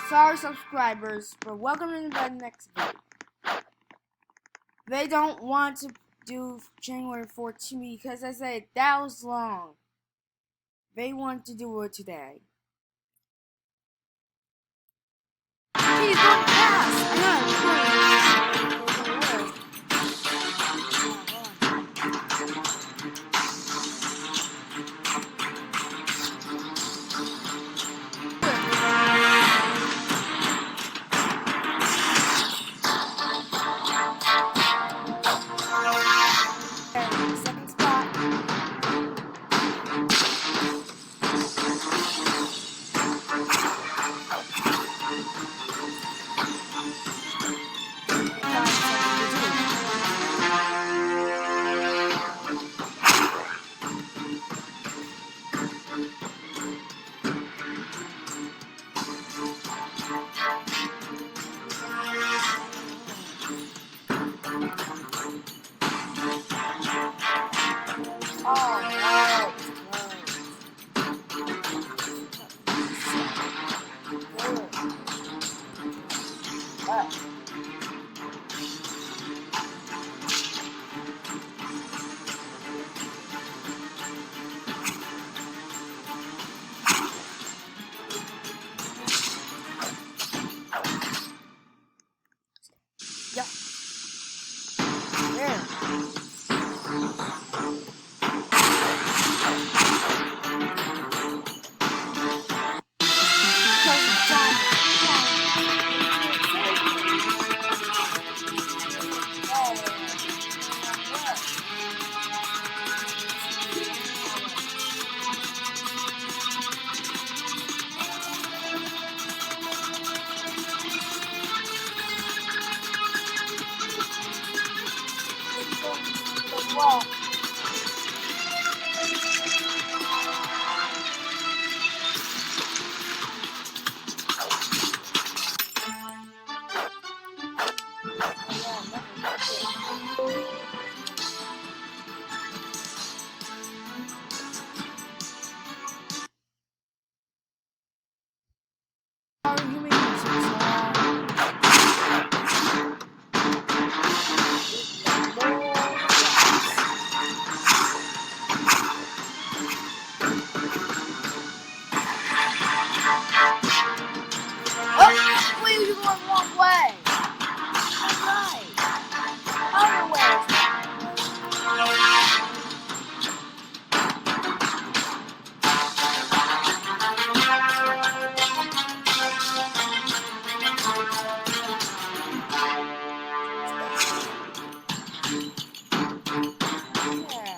Sorry, subscribers, but welcome to the next video. They don't want to do January 14th because I said that was long. They want to do it today. Please don't pass! Second spot. Yeah. There. Wow. Oh, wait, you're going the wrong way. Alright. Other way. Yeah.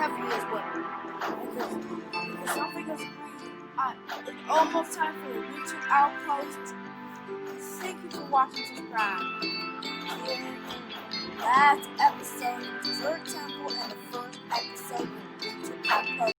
heavy as well. Because some figures it's almost time for the YouTube outpost. Thank you for watching, subscribe. In the last episode, the third temple and the first episode of the YouTube outpost.